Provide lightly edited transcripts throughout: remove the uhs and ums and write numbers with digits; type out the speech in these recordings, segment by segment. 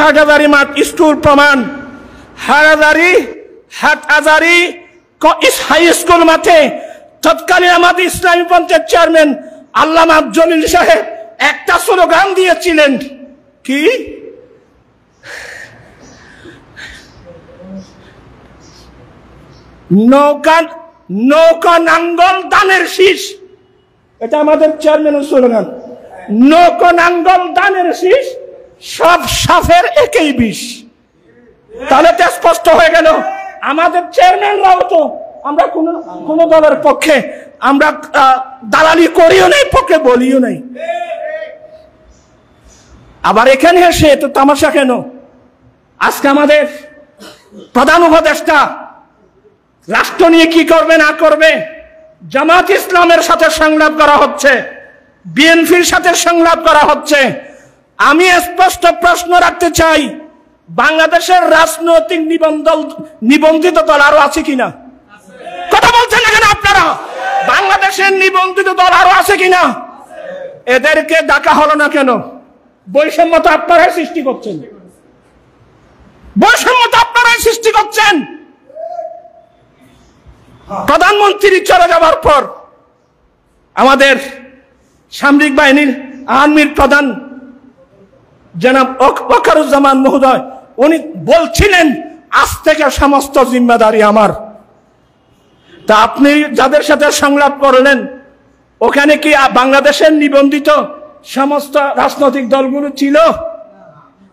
হাটহাজারী মাঠ স্কুল প্রমাণ, Hathazari high school মাঠে তৎকালীন আমাদের ইসলামী পঞ্চায়েত চেয়ারম্যান আল্লামা জলিল সাহেব একটা স্লোগান দিয়েছিলেন, কি? নৌকা নাঙ্গল দানের শীষ। এটা আমাদের চেয়ারম্যানের স্লোগান। নৌকা নাঙ্গল দানের শীষ, সব সাফের একই বিষ। তাহলে তো স্পষ্ট হয়ে গেল আমাদের চেয়ারম্যানরাও তো, আমরা কোন দলের পক্ষে আমরা দালালি করিও নাই, পক্ষে বলিও নাই। আবার এখানে এসে তো তামাশা কেন? আজকে আমাদের প্রধান উপদেষ্টা রাষ্ট্র নিয়ে কি করবে না করবে, জামাত ইসলামের সাথে সংলাপ করা হচ্ছে, বিএনপির সাথে সংলাপ করা হচ্ছে। আমি স্পষ্ট প্রশ্ন রাখতে চাই, বাংলাদেশের রাজনৈতিক নিবন্ধিত দল আরো আছে কিনা? কথা বলছেন না কেন আপনারা? বাংলাদেশের নিবন্ধিত দল আরো আছে কিনা? এদেরকে ডাকা হলো না কেন? বৈষম্য তো আপনারাই সৃষ্টি করছেন, বৈষম্য তো আপনারাই সৃষ্টি করছেন। প্রধানমন্ত্রী চলে যাওয়ার পর আমাদের সামরিক বাহিনীর আর্মির প্রধান জনাব ওয়াকারুজ্জামান মহোদয় উনি বলছিলেন, আজ থেকে সমস্ত জিম্মেদারি আমার। তা আপনি যাদের সাথে সংলাপ করলেন, ওখানে কি বাংলাদেশের নিবন্ধিত সমস্ত রাজনৈতিক দলগুলো ছিল?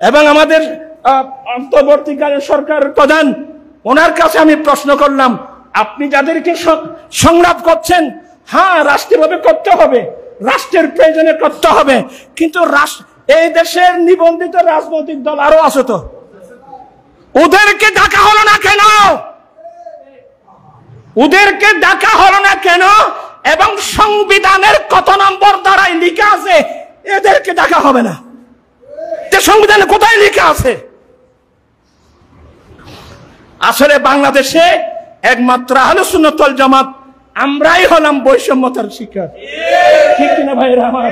এবং আমাদের অন্তর্বর্তীকালীন সরকারের প্রধান, ওনার কাছে আমি প্রশ্ন করলাম, আপনি যাদেরকে সংলাপ করছেন, হ্যাঁ রাষ্ট্রীয়ভাবে করতে হবে, রাষ্ট্রের প্রয়োজনে করতে হবে, কিন্তু এই দেশের নিবন্ধিত রাজনৈতিক দল আরো আছে তো, ওদেরকে ডাকা হলো না কেন? ওদেরকে ডাকা হলো না কেন? এবং সংবিধানের কত নম্বর দ্বারাই লেখা আছে এদেরকে ডাকা হবে না? সংবিধানে কোথায় লেখা আছে? আসলে বাংলাদেশে একমাত্র আহলে সুন্নাত ওয়াল জামাত আমরাই হলাম বৈষম্যতার শিকার, ঠিক কিনা ভাইরা আমার?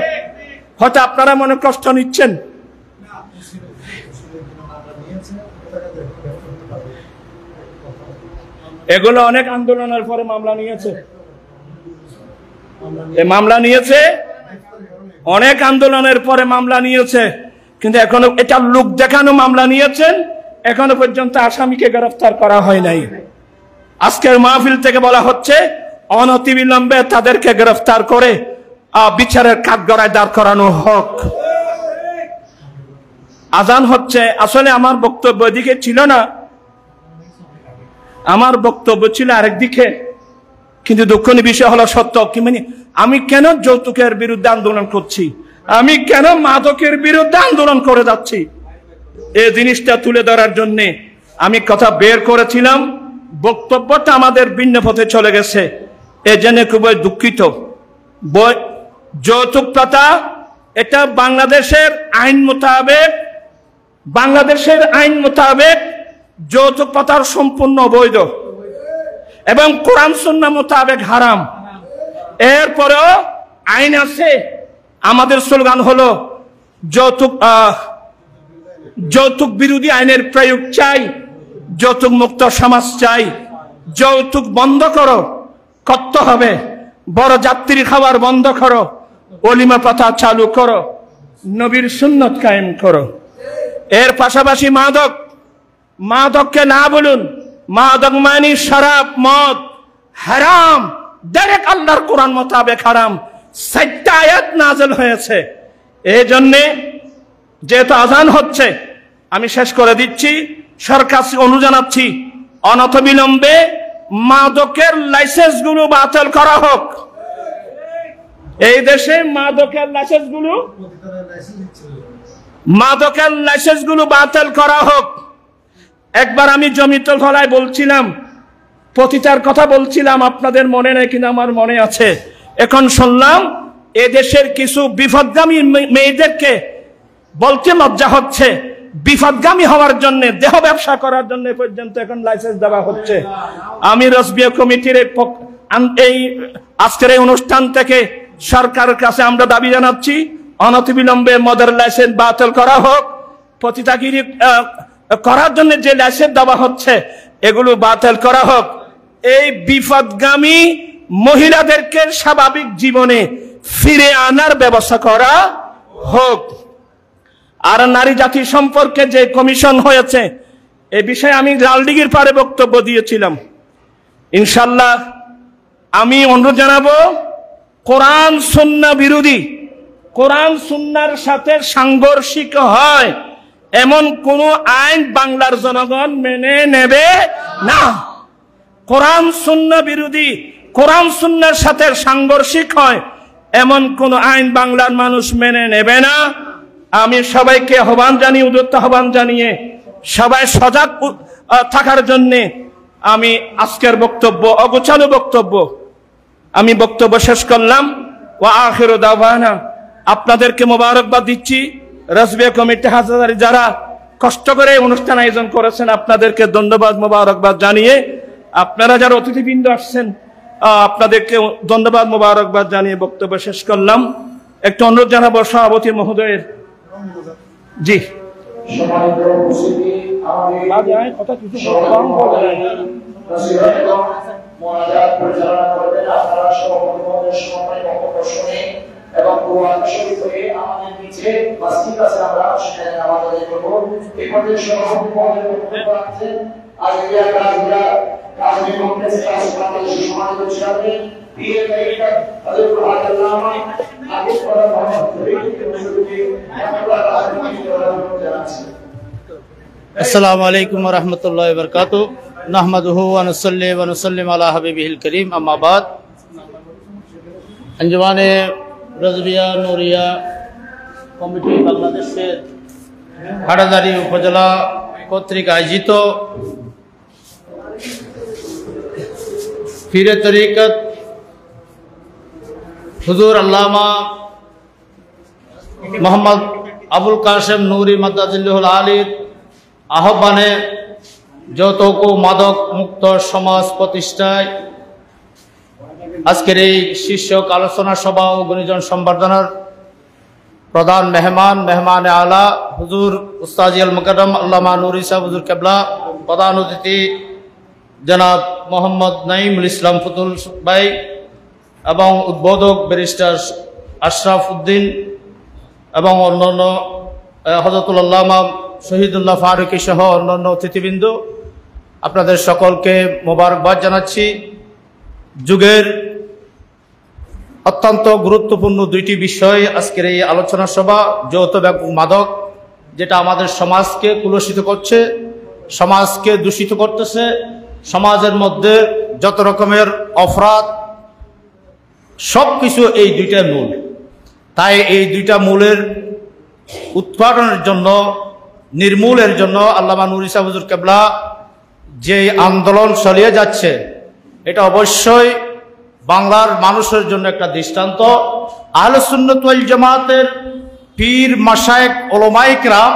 হয়তো আপনারা মনে কষ্ট নিচ্ছেন। এগুলো অনেক আন্দোলনের পরে মামলা নিয়েছে, মামলা নিয়েছে, অনেক আন্দোলনের পরে মামলা নিয়েছে, কিন্তু এখনো এটা লোক দেখানো মামলা নিয়েছেন, এখনো পর্যন্ত আসামিকে গ্রেফতার করা হয় নাই। আজকের মাহফিল থেকে বলা হচ্ছে অনতিবিলম্বে তাদেরকে গ্রেফতার করে বিচারের কাঠগড়ায় দাঁড় করানো হোক। আজান হচ্ছে। আসলে আমার বক্তব্য এদিকে ছিল না, আমার বক্তব্য ছিল আরেক দিকে, কিন্তু দুঃখের বিষয় হলো সত্য কি মানে আমি কেন যৌতুকের বিরুদ্ধে আন্দোলন করছি, আমি কেন মাদকের বিরুদ্ধে আন্দোলন করে যাচ্ছি, এই জিনিসটা তুলে ধরার জন্য আমি কথা বের করেছিলাম। বক্তব্যটা আমাদের ভিন্ন পথে চলে গেছে, এই জন্য খুবই দুঃখিত। যৌতুক প্রথা এটা বাংলাদেশের আইন মোতাবেক যৌতুক প্রথার সম্পূর্ণ অবৈধ এবং কোরআন সুন্নাহ মোতাবেক হারাম। এরপরেও আইন আছে। আমাদের স্লোগান হলো যৌতুক বিরোধী আইনের প্রয়োগ চাই, যৌতুক মুক্ত সমাজ চাই। যৌতুক বন্ধ করতে হবে, বড় যাত্রী খাবার বন্ধ করো, ওলিমা প্রথা চালু করো, নবীর সুন্নত কায়েম করো। এর পাশাপাশি মাদককে না বলুন, মাদক মানে শরাব মদ হারাম, ডাইরেক্ট আল্লাহর কোরআন মোতাবেক হারাম। 4টা আয়াত নাযিল হয়েছে। এই জন্যে যেহেতু আজান হচ্ছে আমি শেষ করে দিচ্ছি, সরকার অনুরোধ জানাচ্ছি অনতিবিলম্বে মাদকের লাইসেন্স গুলো বাতিল করা হোক। এই দেশে মাদকের লাইসেন্স গুলো বাতিল করা হোক। একবার আমি জমিত গলায় বলছিলাম, পতিতার কথা বলছিলাম, আপনাদের মনে নেই কিনা আমার মনে আছে। এখন শুনলাম এদেশের কিছু বিপদগামী মেয়েদেরকে বলতে লজ্জা হচ্ছে, বিপদগামী হওয়ার জন্য, দেহ ব্যবসা করার জন্য পর্যন্ত এখন লাইসেন্স দেওয়া হচ্ছে। আমি রসবিয়া কমিটির এই আজকের এই অনুষ্ঠান থেকে সরকারের কাছে আমরা দাবি জানাচ্ছি অনতিবিলম্বে মদের লাইসেন্স বাতিল করা হোক পতিতাগিরি করার জন্য যে লাইসেন্স দেওয়া হচ্ছে এগুলো বাতিল করা হোক। এই বিপদগামী মহিলাদেরকে স্বাভাবিক জীবনে ফিরে আনার ব্যবস্থা করা হোক। আর নারী জাতি সম্পর্কে যে কমিশন হয়েছে এ বিষয়ে আমি লালদিঘির পাড়ে বক্তব্য দিয়েছিলাম। ইনশাল্লাহ আমি অনুরোধ জানাবো, কোরআন সুন্নাহ বিরোধী, কোরআন সুন্নাহর সাথে সাংঘর্ষিক হয় এমন কোন আইন বাংলার জনগণ মেনে নেবে না। কোরআন সুন্নাহ বিরোধী, কোরআন সুন্নাহর সাথে সাংঘর্ষিক হয় এমন কোন আইন বাংলার মানুষ মেনে নেবে না। আমি সবাইকে আহ্বান জানিয়ে, উদ্যত আহ্বান জানিয়ে সবাই সজাগ থাকার জন্য আমি আজকের বক্তব্য, অগোছালো বক্তব্য, আমি বক্তব্য শেষ করলাম। ওয়া আখিরু দাওয়ানা, আপনাদেরকে মোবারকবাদ দিচ্ছি। রাসবিয়া কমিটি হাজারি যারা কষ্ট করে অনুষ্ঠান আয়োজন করেছেন আপনাদেরকে ধন্যবাদ, মোবারকবাদ জানিয়ে, আপনারা যারা অতিথিবৃন্দ আসছেন আপনাদেরকে ধন্যবাদ, মোবারকবাদ জানিয়ে বক্তব্য শেষ করলাম। একটু অনুরোধ জানাবো সভাপতি মহোদয়ের। জি কথা কিছু এবং কোরআন শরীফ থেকে আমাদের নিচে মসজিদ আছে, আমরা সেখানে নামাজ আদায় করব। এই পর্যায়ে সভাপতি মহোদয় বক্তব্য রাখছেন। আজকে কাজগুলা কাজী কমপ্লেক্স ক্লাস বাংলাদেশের সমাজের উচ্চারণে বিয়ে মেডিকেল হযরত আল্লামা আবু বকর মোহাম্মদ শরীফ মুসলিমকে আমরা রাজনীতি জানাচ্ছি। আসসালামু আলাইকুম ওয়া রাহমাতুল্লাহি ওয়া বারাকাতুহু। নাহমাদুহু ওয়া নুসাল্লি ওয়া নুসাল্লিমু আলা হাবিবিহিল কারীম, আম্মা বাদ। আঞ্জুমানে রাজবিয়া নুরিয়া কমিটি বাংলাদেশের হাটাজারি উপজেলা কর্তৃক আয়োজিত পীরে তরিকত হুজুর আল্লামা মোহাম্মদ আবুল কাসেম নুরি মাদ্দাজিল্লাহুল আলীর আহ্বানে যৌতুক ও মাদক মুক্ত সমাজ প্রতিষ্ঠায় আজকের এই শীর্ষক আলোচনা সভা ও গুণীজন সম্বর্ধনার প্রধান মেহমান আলা হুজুর উস্তাজি আল মুকাররম আল্লামা নুরি সাহেব হুজুর কেবলা, প্রধান অতিথি জনাব মোহাম্মদ নাঈমুল ইসলাম ফুতুল ভাই এবং উদ্বোধক ব্যারিস্টার আশরাফ উদ্দিন এবং অন্যান্য হযরতুল আল্লামা শহীদুল্লাহ ফারুকী সহ অন্যান্য অতিথিবৃন্দ, আপনাদের সকলকে মোবারকবাদ জানাচ্ছি। যুগের অত্যন্ত গুরুত্বপূর্ণ দুইটি বিষয় আজকের এই আলোচনা সভা, যৌতুক এবং মাদক, যেটা আমাদের সমাজকে কুলসিত করছে, সমাজকে দূষিত করতেছে, সমাজের মধ্যে যত রকমের অপরাধ সবকিছু এই দুইটা মূল। তাই এই দুইটা মূলের উৎপাদনের জন্য, নির্মূলের জন্য আল্লামা নুরি সাহেব হুজুর কেবলা যে আন্দোলন চালিয়ে যাচ্ছে এটা অবশ্যই বাংলার মানুষের জন্য একটা দৃষ্টান্ত। আহলে সুন্নাত ওয়াল জামাতের পীর মাশায়েখ উলামায়ে কেরাম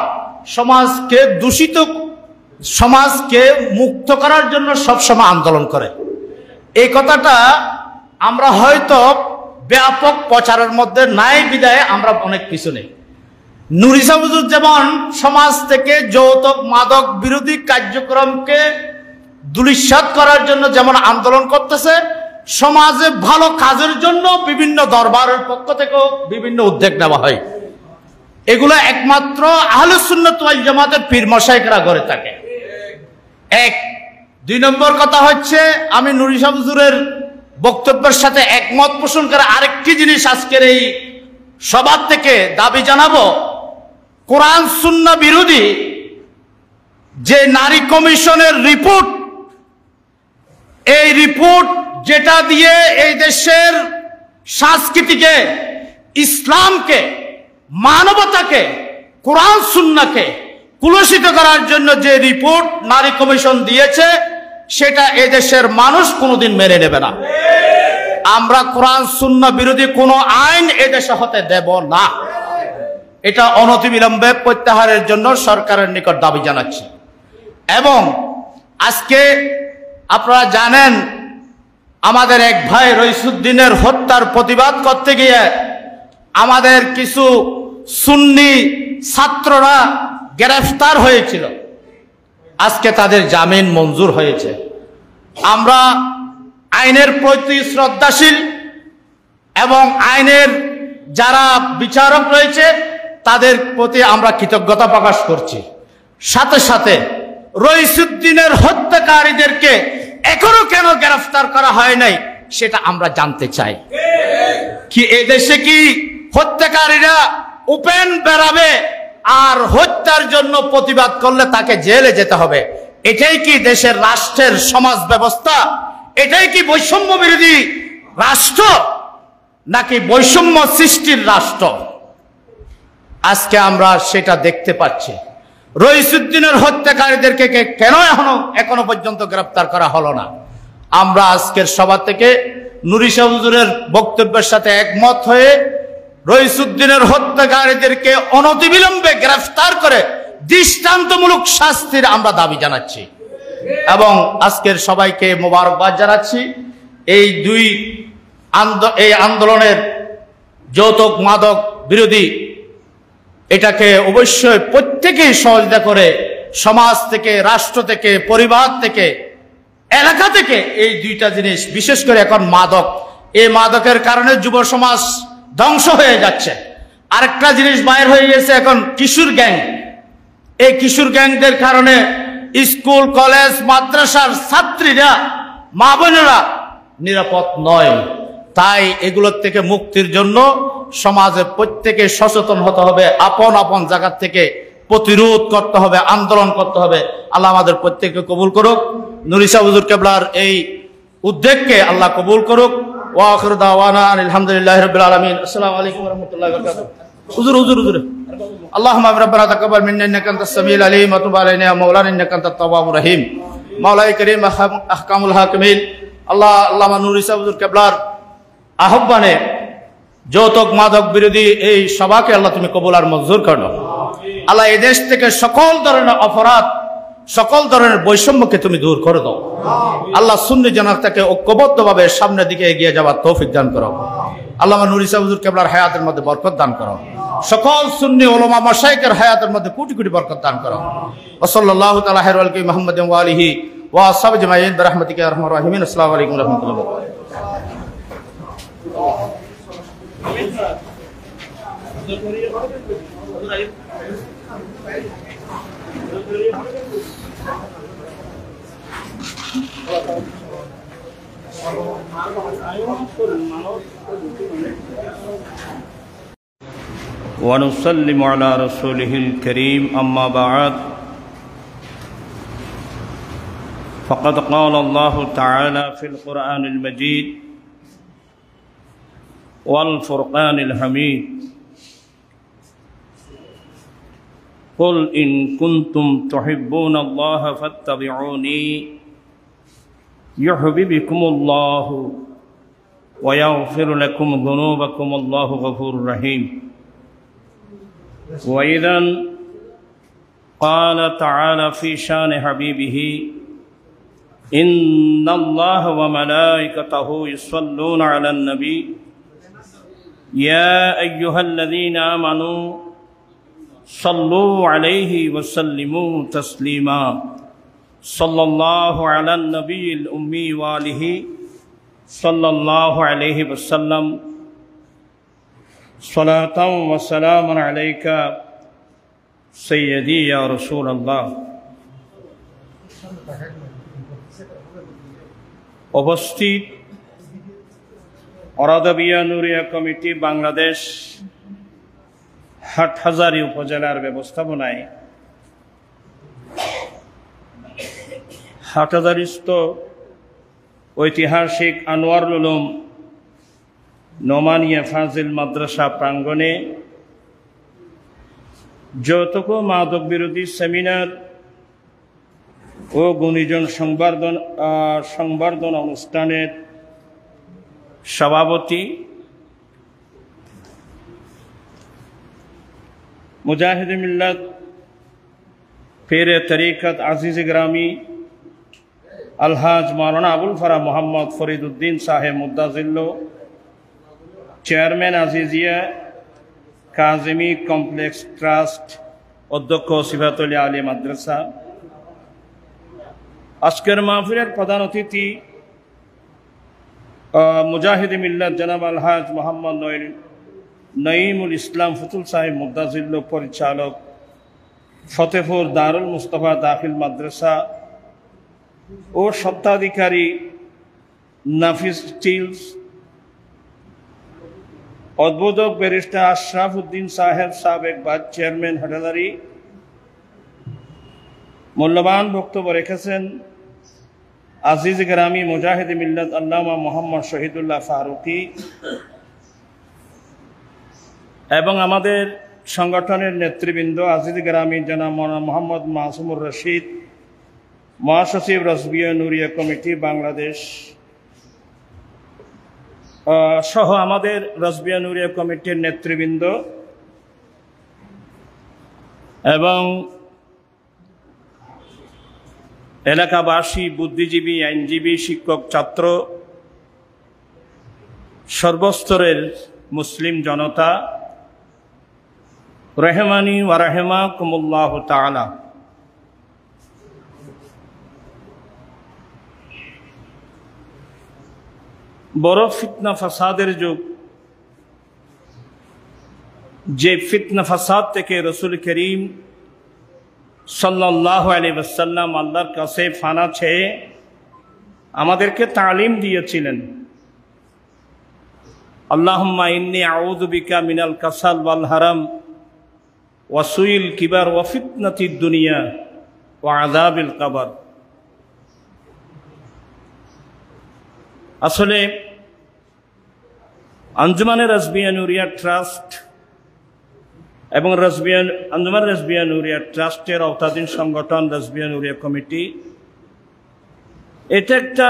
সমাজকে মুক্ত করার জন্য সবসময় আন্দোলন করে। এই কথাটা আমরা হয়তো ব্যাপক প্রচারের মধ্যে নাই বিদায় আমরা অনেক পিছনে। নুরি সাহেব হুজুর যেমন সমাজ থেকে যৌতুক মাদক বিরোধী কার্যক্রমকে দুলিশাত করার জন্য যেমন আন্দোলন করতেছে, সমাজে ভালো কাজের জন্য বিভিন্ন দরবারের পক্ষ থেকেও বিভিন্ন উদ্যোগ নেওয়া হয়। এগুলো একমাত্র আহলে সুন্নাত ওয়াল জামাতের পীর মাশায়েখরা করে থাকে। এক। দুই নম্বর কথা হচ্ছে, আমি নুরি সাহেব হুজুরের বক্তব্যের সাথে একমত পোষণ করে আরেকটি জিনিস আজকের এই সভা থেকে দাবি জানাবো। কোরআন সুন্নাহ বিরোধী যে নারী কমিশনের রিপোর্ট, এই রিপোর্ট যেটা দিয়ে এই দেশের সংস্কৃতিকে, ইসলামকে, মানবতাকে, কোরআন সুন্নাহকে কুলসিত করার জন্য যে রিপোর্ট নারী কমিশন দিয়েছে, সেটা এই দেশের মানুষ কোনোদিন মেনে নেবে না। আমরা কোরআন সুন্নাহ বিরোধী কোনো আইন এ দেশে হতে দেব না। এটা অনতিবিলম্বে প্রত্যাহারের জন্য সরকারের নিকট দাবি জানাচ্ছি। এবং আজকে আপনারা জানেন, আমাদের এক ভাই রইসুদ্দিনের হত্যার প্রতিবাদ করতে গিয়ে আমাদের কিছু সুন্নি ছাত্ররা গ্রেফতার হয়েছিল, আজকে তাদের জামিন মঞ্জুর হয়েছে। আমরা আইনের প্রতি শ্রদ্ধাশীল এবং আইনের যারা বিচারক রয়েছে তাদের প্রতি আমরা কৃতজ্ঞতা প্রকাশ করছি। সাথে সাথে রইসুদ্দিনের হত্যাকারীদেরকে এখনো কেন গ্রেফতার করা হয় নাই সেটা আমরা জানতে চাই। কি এদেশে কি হত্যাকারীরা ওপেন বেরাবে আর হত্যার জন্য প্রতিবাদ করলে তাকে জেলে যেতে হবে? এটাই কি দেশের রাষ্ট্রের সমাজ ব্যবস্থা? এটাই কি বৈষম্য বিরোধী রাষ্ট্র নাকি বৈষম্য সৃষ্টির রাষ্ট্র? আজকে আমরা সেটা দেখতে পাচ্ছি। রইসুদ্দিনের হত্যাকারীদেরকে কেন এখনো পর্যন্ত গ্রেফতার করা হলো না? আমরা আজকের সভা থেকে নুরি শাহ হুজুরের বক্তব্যের সাথে একমত হয়ে রইসুদ্দিনের হত্যাকারীদেরকে অনতিবিলম্বে গ্রেফতার করে দৃষ্টান্তমূলক শাস্তির আমরা দাবি জানাচ্ছি এবং আজকের সবাইকে মোবারকবাদ জানাচ্ছি। এই আন্দোলনের যৌতুক মাদক বিরোধী এটাকে অবশ্যই প্রত্যেকেই সহযোগিতা করে, সমাজ থেকে, রাষ্ট্র থেকে, পরিবার থেকে, এলাকা থেকে। এই দুইটা জিনিস, বিশেষ করে এখন মাদক, এই মাদকের কারণে যুব সমাজ ধ্বংস হয়ে যাচ্ছে। আরেকটা জিনিস বাইর হয়ে গেছে এখন, কিশোর গ্যাং। এই কিশোর গ্যাংদের কারণে স্কুল, কলেজ, মাদ্রাসার ছাত্রীরা, মা বোনেরা নিরাপদ নয়। তাই এগুলোর থেকে মুক্তির জন্য সমাজে প্রত্যেকে সচেতন হতে হবে, আপন আপন জায়গা থেকে প্রতিরোধ করতে হবে, আন্দোলন করতে হবে। আল্লাহ আমাদের প্রত্যেককে কবুল করুক। নুরি শাহ হুজুর কেবলার এই উদ্যোগকে আল্লাহ কবুল করুক। ওয়া আখিরু দাওয়ানা আলহামদুলিল্লাহি রাব্বিল আলামিন। আসসালামু আলাইকুম ওয়া রাহমাতুল্লাহি ওয়া বারাকাতুহু। হুজুর আল্লাহুম্মা রাব্বানা তাকাব্বাল মিন্না ইন্নাকা আনতাস সামিউল আলিম ওয়া তুব আলাইনা ইয়া মাওলানা ইন্নাকা আনতাত তাওয়াবুর রহিম। মাওলাই করিম আহকামুল হাকিমিন, আল্লামা নুরি শাহ হুজুর কেবলার আহ্বানে যৌতুক মাদক বিরোধী এই সভাকে আল্লাহ তুমি কবুল আর মঞ্জুর করো। আল্লাহ এই দেশ থেকে সকল ধরনের অপরাধ, সকল ধরনের বৈষম্যকে তুমি দূর করে দাও। আল্লাহ সুন্নি জনতাকে ঐক্যবদ্ধভাবে সামনের দিকে এগিয়ে যাওয়ার তৌফিক দান করো। আল্লামা নুরি শাহ হুজুর কেবলার হায়াতের মধ্যে বরকত দান করো। সকল সুন্নি উলামা মাশায়েখের হায়াতের মধ্যে কোটি কোটি বরকত দান করো। ওয়া সাল্লাল্লাহু তাআলা আলা খায়রুল মুহাম্মাদিন ওয়া আলিহি ওয়া আসহাবিহি আজমাইন বিরহমাতিকা ইয়া আরহামার রাহিমিন। আসসালামু আলাইকুম ওয়া রাহমাতুল্লাহি ওয়া বারাকাতুহু। ونسلم على رسوله الكريم أما بعد فقد قال الله تعالى في القرآن المجيد والفرقان الحميد قل إن كنتم تحبون الله فاتبعوني يحببكم الله ويغفر لكم ذنوبكم الله غفور رحيم. وإذا قال تعالى في شان حبيبه إن الله وملائكته يصلون على النبي يا أيها الذين آمنوا صلوا عليه وسلموا تسليما صلى الله على النبي الأمي وآله صلى الله عليه وسلم صلاة وسلام عليك سيدي يا رسول الله. উপস্থিত অরাদাবিয়া নুরিয়া কমিটি বাংলাদেশ হাটহাজারী উপজেলার ব্যবস্থাপনায় হাটহাজারিস্থ ঐতিহাসিক আনোয়ারুল উলুম নোমানিয়া ফাজিল মাদ্রাসা প্রাঙ্গণে যৌতুক ও মাদক বিরোধী সেমিনার ও গুণীজন সংবর্ধনা অনুষ্ঠানের সভাপতি মুজাহিদ মিল্লাত পেরে তরিকত আজিজ গ্রামী আলহাজ মাওলানা আবুল ফারা মোহাম্মদ ফরিদুদ্দিন সাহেব মুদ্দাজিল্লো, chairman Azizia Kazimi complex trust অধ্যক্ষ সিফাতুল আলী মাদ্রাসা, আজকের মাহফিলের প্রধান অতিথি মুজাহিদ মিল্লাত জনাব আলহাজ মোহাম্মদ নঈমুল ইসলাম ফুতুল সাহেব মুদ্দাজিল্ল, পরিচালক ফতেপুর দারুল মুস্তফা দাখিল মাদ্রাসা ও স্বত্বাধিকারী নাফিস স্টিলস, উদ্বোধক ব্যারিস্টার আশরাফ উদ্দিন সাহেব, সাবেক ভাইস চেয়ারম্যান হাটাদারি, মূল্যবান বক্তব্য রেখেছেন আজিজ গ্রামী মুজাহিদ মিল্লাত আল্লামা মোহাম্মদ শহীদুল্লাহ ফারুকি এবং আমাদের সংগঠনের নেতৃবৃন্দ আজিজ গ্রামী জনাব মোহাম্মদ মাসুমুর রশিদ, মহাসচিব রসবিয়া নুরিয়া কমিটি বাংলাদেশ সহ আমাদের রসবিয়া নুরিয়া কমিটির নেতৃবৃন্দ এবং এলাকাবাসী, বুদ্ধিজীবী, আইনজীবী, শিক্ষক, ছাত্র, সর্বস্তরের মুসলিম জনতা, রহমানি ওয়া রাহিমাকুমুল্লাহু তাআলা। বড় ফিতনা ফাসাদের যুগ, যে ফিতনা ফাসাদ থেকে রসুল করিম সাল্লাল্লাহু আলাইহি ওয়াসাল্লাম আল্লাহর কাছে ফানা চেয়ে আমাদেরকে তালিম দিয়েছিলেন। আল্লাহুম্মা ইন্নী আউযু বিকা মিনাল কাসাল ওয়াল হারাম ওয়া সুইল কিবার ওয়া ফিতনাতিদ দুনিয়া ওয়া আযাবিল কবর। আসলে আঞ্জুমানে রাসবিয়া নুরিয়া ট্রাস্ট এবং আঞ্জুমান রাসবিয়া নুরিয়া ট্রাস্টের আওতাধীন সংগঠন রাসবিয়া নুরিয়া কমিটি, এটা একটা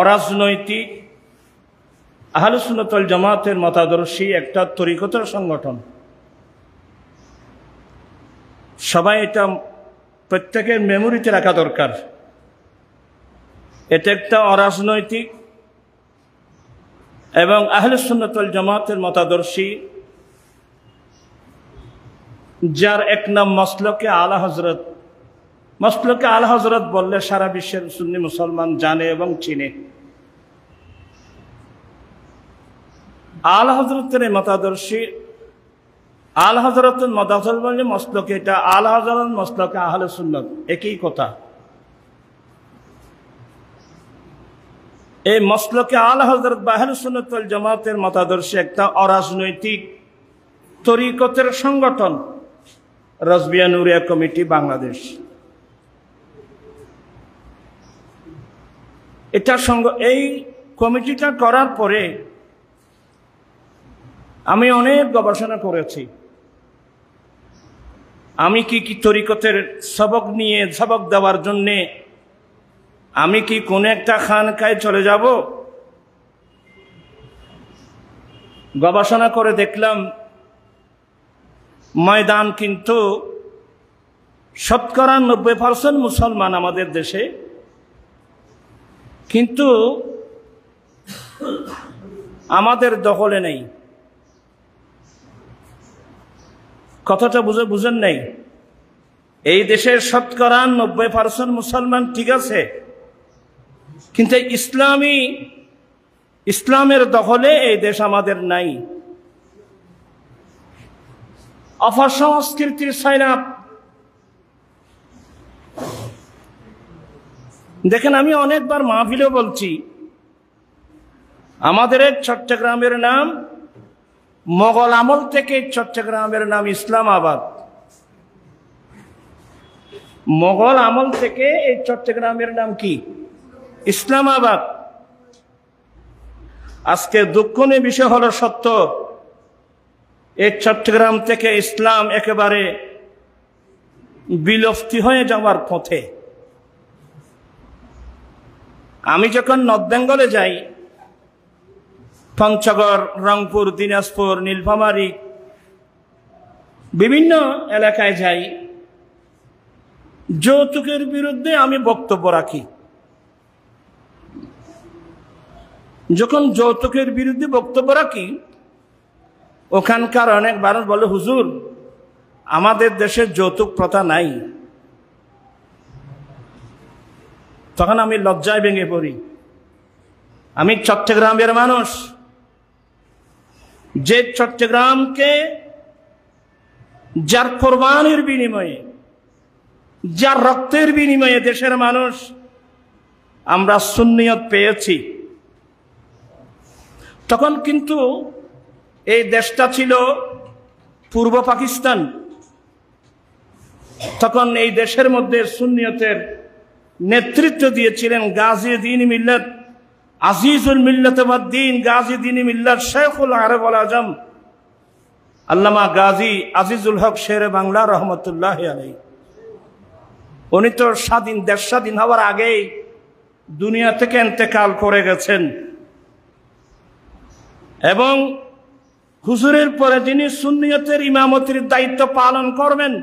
অরাজনৈতিক আহলে সুন্নাত ওয়াল জামাতের মতাদর্শী একটা তরিকতের সংগঠন। সবাই এটা প্রত্যেকের মেমোরিতে রাখা দরকার। এটা একটা অরাজনৈতিক এবং আহলে সুন্নাত ওয়াল জামাতের মতাদর্শী, যার এক নাম মাসলকে আলা হযরত। মাসলকে আলা হযরত বললে সারা বিশ্বের সুন্নি মুসলমান জানে এবং চিনে। আলা হযরতের মতাদর্শী, আলা হযরতের মতাদর্শ বললে মাসলকে, এটা আলা হযরত মাসলকে আহলে সুন্নাত একই কথা। এই মাসলকে আলা হযরত বা আহলে সুন্নাত ওয়াল জামাতের মতাদর্শী একটা অরাজনৈতিক তরিকতের সংগঠন রাসবিয়া নুরিয়া কমিটি বাংলাদেশ। এটা এই কমিটিটা করার পরে আমি অনেক গবেষণা করেছি। আমি কি তরিকতের সবক নিয়ে সবক দেওয়ার জন্যে আমি কি কোন একটা খানকায় চলে যাব? গবেষণা করে দেখলাম ময়দান কিন্তু 90% মুসলমান আমাদের দেশে, কিন্তু আমাদের দখলে নেই। কথাটা বুঝেন নাই? এই দেশের 90% মুসলমান ঠিক আছে, কিন্তু ইসলামের দখলে এই দেশ আমাদের নাই। অপসংস্কৃতির সাইনাপ দেখেন। আমি অনেকবার মাহফিলেও বলছি, আমাদের চট্টগ্রামের নাম মোগল আমল থেকে চট্টগ্রামের নাম ইসলামাবাদ। মোগল আমল থেকে এই চট্টগ্রামের নাম কি? ইসলামাবাদ। আজকে দুঃখনীয় বিষয় হলো সত্য, এই চট্টগ্রাম থেকে ইসলাম একেবারে বিলুপ্তি হয়ে যাওয়ার পথে। আমি যখন নর্থ বেঙ্গলে যাই, পঞ্চগড়, রংপুর, দিনাজপুর, নীলফামারী, বিভিন্ন এলাকায় যাই, যৌতুকের বিরুদ্ধে আমি বক্তব্য রাখি। যখন যৌতুকের বিরুদ্ধে বক্তব্য রাখি, ওখানকার অনেক মানুষ বলে, হুজুর আমাদের দেশে যৌতুক প্রথা নাই, তখন আমি লজ্জায় ভেঙে পড়ি। আমি চট্টগ্রামের মানুষ, যে চট্টগ্রামকে যার কোরবানির বিনিময়ে, যার রক্তের বিনিময়ে দেশের মানুষ আমরা সুন্নিয়ত পেয়েছি, তখন কিন্তু এই দেশটা ছিল পূর্ব পাকিস্তান। তখন এই দেশের মধ্যে সুন্নিয়তের নেতৃত্ব দিয়েছিলেন গাজী দ্বীন মিল্লাত, আজিজুল মিল্লাত ওয়াদ দ্বীন, গাজী দ্বীন মিল্লাত শেখুল আরব ওয়াল আজম আল্লামা গাজী আজিজুল হক শেরে বাংলা রহমতুল্লাহ আলাইহি। উনি তো দেশ স্বাধীন হওয়ার আগেই দুনিয়া থেকে ইন্তেকাল করে গেছেন, এবং হুজুরের পরে যিনি সুন্নিয়তের ইমামতির দায়িত্ব পালন করবেন,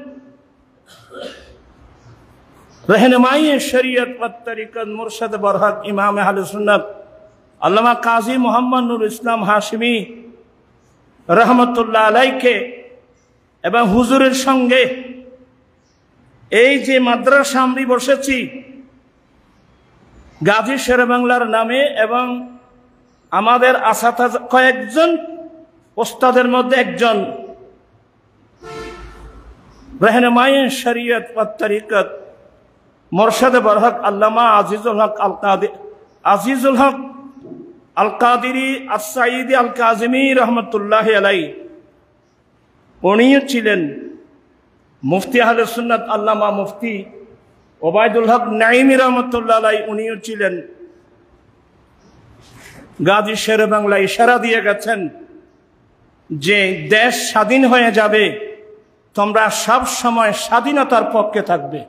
रहनुमाई शरीयत व तरीकत मुर्शद बरहक इमाम अहले सुन्नत আল্লামা কাজী মোহাম্মদ নুর ইসলাম হাশিমি রহমতুল্লাহ আলাইকে এবং হুজুরের সঙ্গে এই যে মাদ্রাসা আমরা বসেছি গাজী শেরে বাংলার নামে, এবং আমাদের আসাতাজ কয়েকজন ওস্তাদের মধ্যে একজন रहनुमाई शरीयत व तरीकत मुर्शद बरहक আল্লামা আজিজুল হক আল কাদিরি আস-সাঈদি আল কাজিমি রহমতুল্লাহ আলাইহি। উনিও ছিলেন মুফতি আহলে সুন্নাত আল্লামা মুফতি ওবায়দুল হক নাঈমি রহমতুল্লাহ আলাইহি, উনিও ছিলেন। গাজী শেরে বাংলা ইশারা দিয়ে গেছেন যে দেশ স্বাধীন হয়ে যাবে, তোমরা সব সময় স্বাধীনতার পক্ষে থাকবে।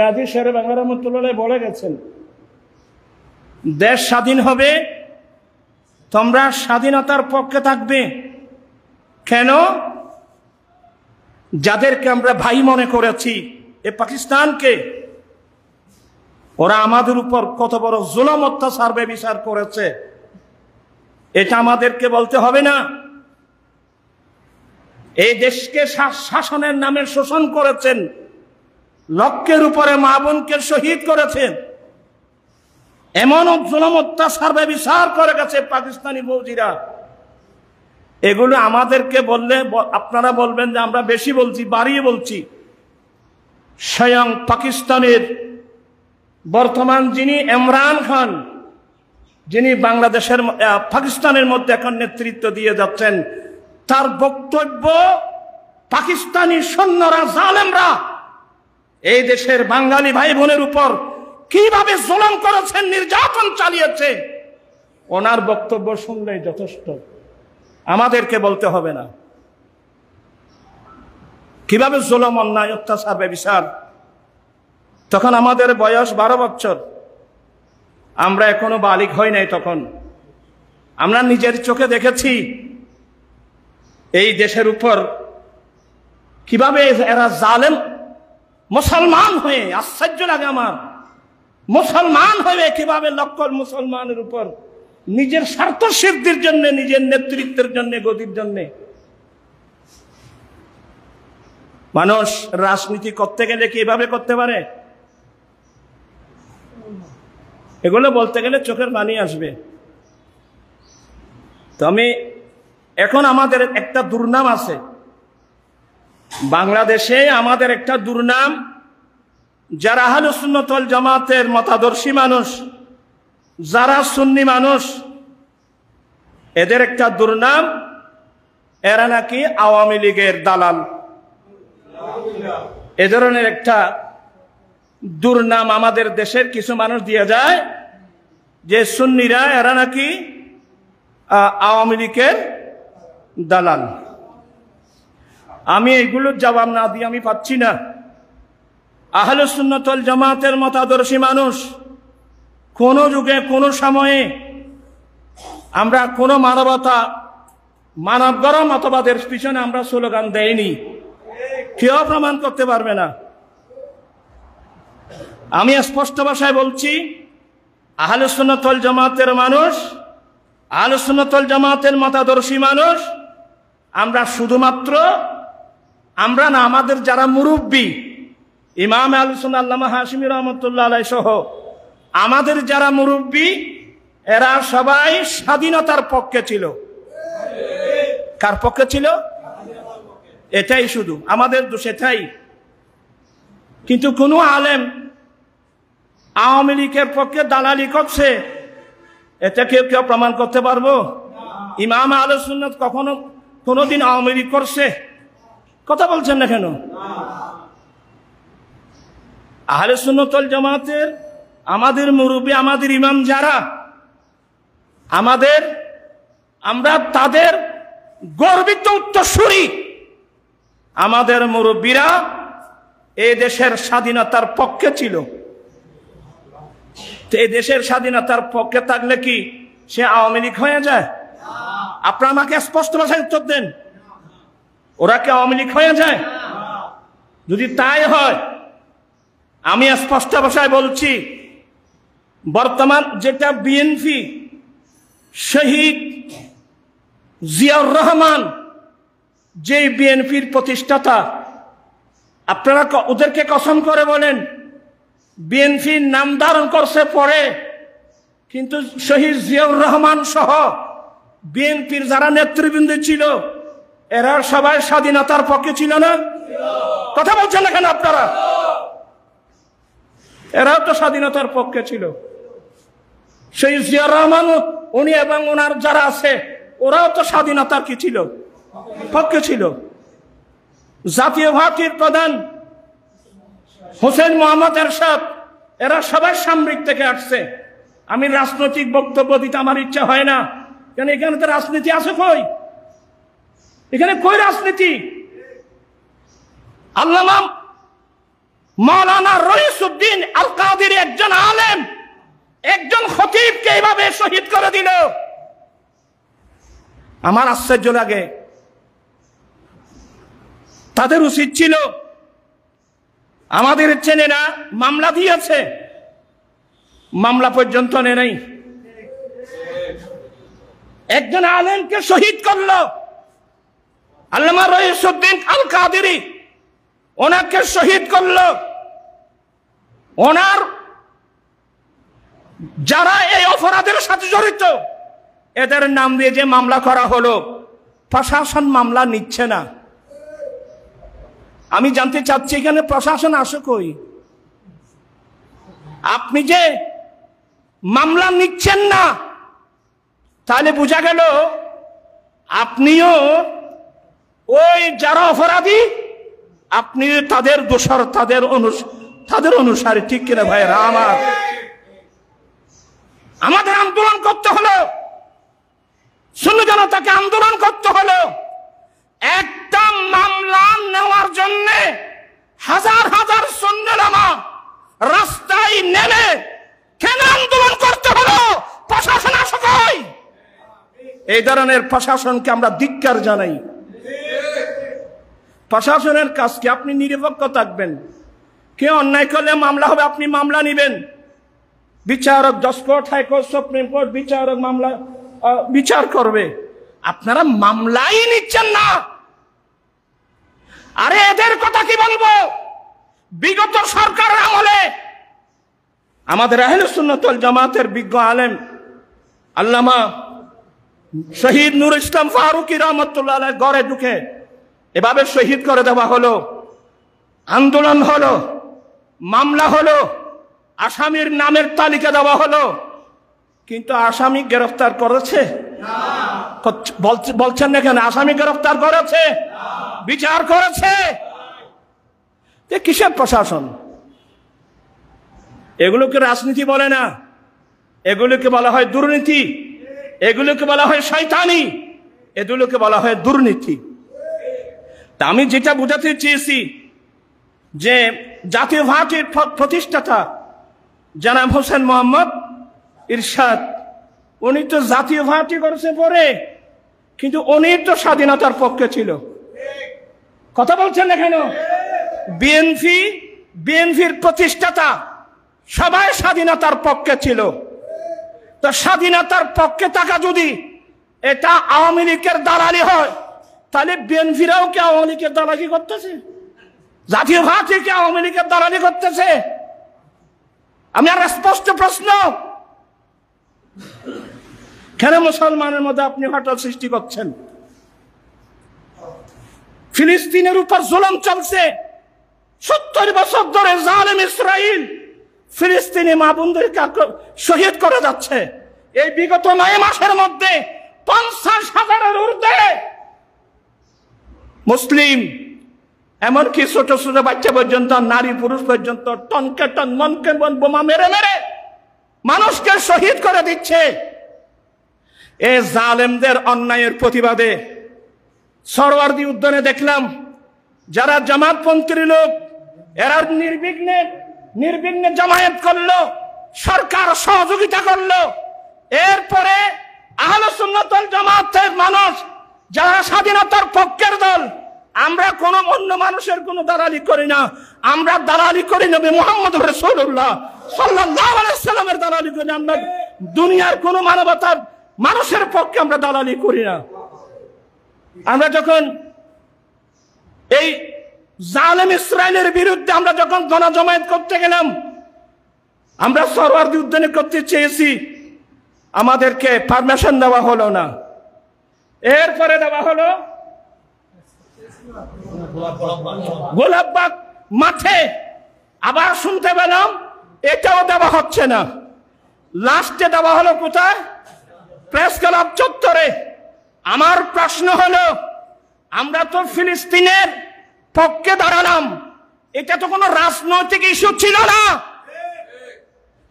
গাজী শেরে বাংলা রহমতুল্লাহ বলে গেছেন দেশ স্বাধীন হবে, তোমরা স্বাধীনতার পক্ষে থাকবে। কেন? যাদেরকে আমরা ভাই মনে করেছি এ পাকিস্তানকে, ওরা আমাদের উপর কত বড় জুলুম অত্যাচার ব্যভিচার করেছে, এটা আমাদেরকে বলতে হবে না? এই দেশকে শাসনের নামে শোষণ করেছেন, লক্ষের উপরে মা বোনকে শহীদ করেছেন, এমন জুলুম অত্যাচার ব্যভিচার করে গেছে পাকিস্তানি ফৌজিরা। এগুলো আমাদেরকে বললে আপনারা বলবেন যে আমরা বেশি বলছি, বাড়িয়ে বলছি। স্বয়ং পাকিস্তানের বর্তমান যিনি ইমরান খান, যিনি বাংলাদেশের পাকিস্তানের মধ্যে এখন নেতৃত্ব দিয়ে যাচ্ছেন, তার বক্তব্য পাকিস্তানি সৈন্যরা, জালেমরা এই দেশের বাঙালি ভাই বোনের উপর কিভাবে জুলুম করেছেন, নির্যাতন চালিয়েছে, ওনার বক্তব্য শুনলেই যথেষ্ট, আমাদেরকে বলতে হবে না কিভাবে জুলুম, অন্যায়, অত্যাচার, ব্যভিচার। তখন আমাদের বয়স 12 বছর, আমরা এখনো বালিগ হই নাই। তখন আমরা নিজের চোখে দেখেছি এই দেশের উপর কিভাবে এরা জালেম। মুসলমান হয়ে আশ্চর্য লাগে আমার, মুসলমান হয়ে কিভাবে লক্ষ মুসলমানের উপর নিজের স্বার্থ সিদ্ধির জন্য, নিজের নেতৃত্বের জন্য, গদির জন্য মানুষ রাজনীতি করতে গেলে কিভাবে করতে পারে, এগুলো বলতে গেলে চোখের পানি আসবে। তো আমি এখন আমাদের একটা দুর্নাম আছে বাংলাদেশে, আমাদের একটা দুর্নাম, যারা আহলে সুন্নাত ওয়াল জামাতের মতাদর্শী মানুষ, যারা সুন্নি মানুষ, এদের একটা দুর্নাম, এরা নাকি আওয়ামী লীগের দালাল। এ ধরনের একটা দুর্নাম আমাদের দেশের কিছু মানুষ দিয়ে যায় যে সুন্নিরা এরা নাকি আওয়ামী লীগের দালাল। আমি এগুলোর জবাব না দিয়ে আমি পাচ্ছি না। আহলে সুন্নাত ওয়াল জামাতের মতাদর্শী মানুষ কোন যুগে, কোন সময়ে আমরা কোন মানবতা, মানবগড় মতবাদের পিছনে আমরা স্লোগান দেইনি, কেউ প্রমাণ করতে পারবে না। আমি স্পষ্ট ভাষায় বলছি, আহলে সুন্নাত ওয়াল জামাতের মানুষ, আহলে সুন্নাত ওয়াল জামাতের মতাদর্শী মানুষ আমরা শুধুমাত্র আমরা না, আমাদের যারা মুরব্বী ইমাম আহলুস সুন্নাহ আল্লামা হাশিমি রহমাতুল্লাহ আলাইহি সহ আমাদের যারা মুরব্বী, এরা সবাই স্বাধীনতার পক্ষে ছিল। কার পক্ষে ছিল? এটাই শুধু আমাদের দোষ, এটাই। কিন্তু কোন আলেম আওয়ামী লীগের পক্ষে দালালি করছে, এটা কেউ কেউ প্রমাণ করতে পারবো? ইমাম আহলুস সুন্নাহ কখনো কোনোদিন আওয়ামী লীগ করছে? কথা বলছেন না কেন? আহলে সুন্নাত ওয়াল জামাতের আমাদের মুরব্বী, আমাদের ইমাম যারা, আমরা তাদের গর্বিত উত্তরসূরি। আমাদের মুরব্বীরা এই দেশের স্বাধীনতার পক্ষে ছিল। এই দেশের স্বাধীনতার পক্ষে থাকলে কি সে আওয়ামী লীগ হয়ে যায়? আপনারা আমাকে স্পষ্ট ভাষায় উত্তর দেন, ওরা কি আওয়ামী লীগ হয়ে যায়? যদি তাই হয়, আমি স্পষ্ট ভাষায় বলছি, বর্তমান যেটা বিএনপি, শহীদ জিয়াউর রহমান যে বিএনপির প্রতিষ্ঠাতা, আপনারা ওদেরকে কসম করে বলেন বিএনপির নাম ধারণ করছে পরে, কিন্তু শহীদ জিয়াউর রহমান সহ বিএনপির যারা নেতৃবৃন্দ ছিল এরা সবাই স্বাধীনতার পক্ষে ছিল না? কথা বলছেন না কেন আপনারা? এরাও তো স্বাধীনতার পক্ষে ছিল। শহীদ জিয়াউর রহমান উনি এবং ওনার যারা আছে ওরাও তো স্বাধীনতার কি ছিল? পক্ষে ছিল। জাতীয় পার্টির প্রধান হোসেন মোহাম্মদ এরশাদ, এরা সবাই সামরিক থেকে আসছে। আমি রাজনৈতিক বক্তব্য দিতে আমার ইচ্ছা হয় না, কেন এখানে তো রাজনীতি আছে কই? এখানে কই রাজনীতি? আল্লামা মাওলানা রইসউদ্দিন আল কাদেরী একজন আলেম, একজন খতিবকে এইভাবে শহীদ করে দিল। আমার আশ্চর্য লাগে। তাদের উচিত ছিল, আমাদের ছেলেরা মামলা দিয়েছে, মামলা পর্যন্ত নেই, একজন আলেমকে শহীদ করলো। আল্লামা রইসউদ্দিন আল কাদেরী ওনাকে শহীদ করলো। ওনার যারা এই অপরাধের সাথে জড়িত এদের নাম দিয়ে যে মামলা করা হলো, প্রশাসন মামলা নিচ্ছে না। আমি জানতে চাচ্ছি এখানে প্রশাসন আসে কই? আপনি যে মামলা নিচ্ছেন না, তাহলে বোঝা গেল আপনিও ওই যারা অপরাধী আপনি তাদের দোষর, তাদের অনুসারী, ঠিক কিনা ভাইরা আমার? আমাদের আন্দোলন করতে হলো, সুন্নি জনতাকে আন্দোলন করতে হলো। একটা মামলা নেওয়ার জন্য হাজার হাজার সুন্নি উলামা রাস্তায় নেমে কেন আন্দোলন করতে হলো? প্রশাসন আসে কই? এই ধরনের প্রশাসনকে আমরা ধিক্কার জানাই। প্রশাসনের কাজকে আপনি নিরপেক্ষ থাকবেন। কে অন্যায় করলে মামলা হবে, আপনি মামলা নিবেন। বিচারক, জজ কোর্ট, হাইকোর্ট, সুপ্রিম কোর্ট বিচারক মামলা বিচার করবে। আপনারা মামলাই নিচ্ছেন না। আরে এদের কথা কি বলবো? বিগত সরকারের আমলে আমাদের আহলে সুন্নাত ওয়াল জামাতের বিজ্ঞ আলেম আল্লামা শহীদ নূর ইসলাম ফারুকী রহমাতুল্লাহ আলাইহি ঘরে ঢুকে এভাবে শহীদ করে দেওয়া হলো। আন্দোলন হলো, মামলা হলো, আসামির নামের তালিকা দেওয়া হলো, কিন্তু আসামি গ্রেফতার করেছে? বলছেন না কেন? আসামি গ্রেফতার করেছে, বিচার করেছে? কিসের প্রশাসন? এগুলোকে রাজনীতি বলে না, এগুলোকে বলা হয় দুর্নীতি, এগুলোকে বলা হয় শয়তানি, এগুলোকে বলা হয় দুর্নীতি। তা আমি যেটা বোঝাতে চেয়েছি যে জাতীয় পার্টির প্রতিষ্ঠাতা জনাব হোসেন মোহাম্মদ এরশাদ, উনি তো জাতীয় পার্টি করেছে পরে, কিন্তু উনি তো স্বাধীনতার পক্ষে ছিল। কথা বলছেন না কেন? বিএনপির প্রতিষ্ঠাতা সবাই স্বাধীনতার পক্ষে ছিল। তো স্বাধীনতার পক্ষে থাকা যদি এটা আওয়ামী লীগের দালালি হয়, তাহলে বিএনপিরাও কি আওয়ামী লীগের দালালি করতেছে? জাতীয় পার্টি কি আওয়ামী লীগের দালালি করতেছে? আমি আর স্পষ্ট প্রশ্ন, কেন মুসলমানের মধ্যে আপনি হঠাৎ সৃষ্টি করছেন? ফিলিস্তিনের উপর জুলুম চলছে 70 বছর ধরে। জালেম ইসরাইল ফিলিস্তিনি মা বোনদেরকে শহীদ করে যাচ্ছে। এই বিগত 9 মাসের মধ্যে 50,000-এর ঊর্ধ্বে মুসলিম, এমনকি ছোট ছোট বাচ্চা পর্যন্ত, নারী পুরুষ পর্যন্ত টনকে টন মনকে মন বোমা মেরে মেরে মানুষকে শহীদ করে দিচ্ছে। এই জালেমদের অন্যায়ের প্রতিবাদে সরওয়ার্দী উদ্যানে দেখলাম যারা জামাতপন্থী লোক, এরা নির্বিঘ্নে জামায়াত করলো, সরকার সহযোগিতা করলো। এরপরে আহলে সুন্নাত ওয়াল জামাতের মানুষ যারা স্বাধীনতার পক্ষের দল, আমরা কোন অন্য মানুষের কোন দালালি করি না, আমরা দালালি করি নবী মুহাম্মদ রাসূলুল্লাহ সাল্লাল্লাহু আলাইহি ওয়াসাল্লামের দালালি করি। আমরা দুনিয়ার কোন মানবতার মানুষের পক্ষে আমরা দালালি করি না। আমরা যখন এই জালেম ইসরায়েলের বিরুদ্ধে আমরা যখন গণজমায়েত করতে গেলাম, আমরা সরওয়ার্দী উদ্যানে করতে চেয়েছি, আমাদেরকে পারমিশন দেওয়া হলো না। এরপরে দেওয়া হলো গোলাপবাগ মাঠে, আবার শুনতে পেলাম এটাও দেওয়া হচ্ছে না। লাস্টে দেওয়া হলো কোথায়? প্রেস ক্লাব চত্বরে। আমার প্রশ্ন হলো, আমরা তো ফিলিস্তিনের পক্ষে দাঁড়ালাম, এটা তো কোনো রাজনৈতিক ইস্যু ছিল না।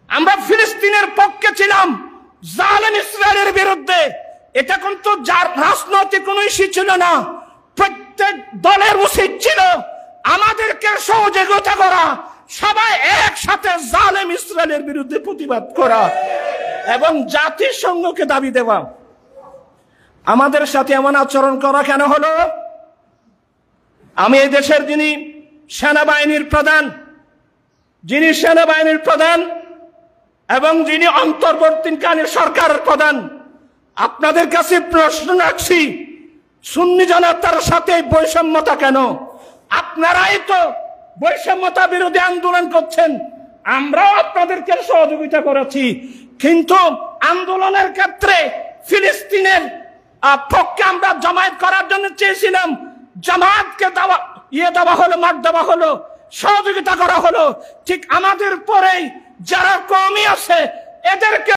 আমরা ফিলিস্তিনের পক্ষে ছিলাম জালেম ইসরায়েলের বিরুদ্ধে, এটা কিন্তু রাজনৈতিক কোনো ইস্যু ছিল না। প্রত্যেক দলের উচিত ছিল আমাদেরকে সহযোগিতা করা, সবাই একসাথে জালেম ইসরায়েলের বিরুদ্ধে প্রতিবাদ করা এবং জাতিসংঘকে দাবি দেওয়া। আমাদের সাথে এমন আচরণ করা কেন হলো? আমি এই দেশের যিনি সেনাবাহিনীর প্রধান এবং যিনি অন্তর্বর্তীকালীন সরকারের প্রধান, আপনাদের কাছে প্রশ্ন রাখছি, সুন্নি জনতার সাথে বৈষম্যতা কেন? আপনারাই তো বৈষম্যতা বিরোধী আন্দোলন করছেন, আমরাও আপনাদেরকে সহযোগিতা করেছি, কিন্তু আন্দোলনের ক্ষেত্রে ফিলিস্তিনের পক্ষে আমরা জামায়াত করার জন্য চেয়েছিলাম, জামায়াতকে দেওয়া হলো, মাঠ দেওয়া হলো, সহযোগিতা করা হলো। ঠিক আমাদের পরেই যারা কওমি আছে এদেরকে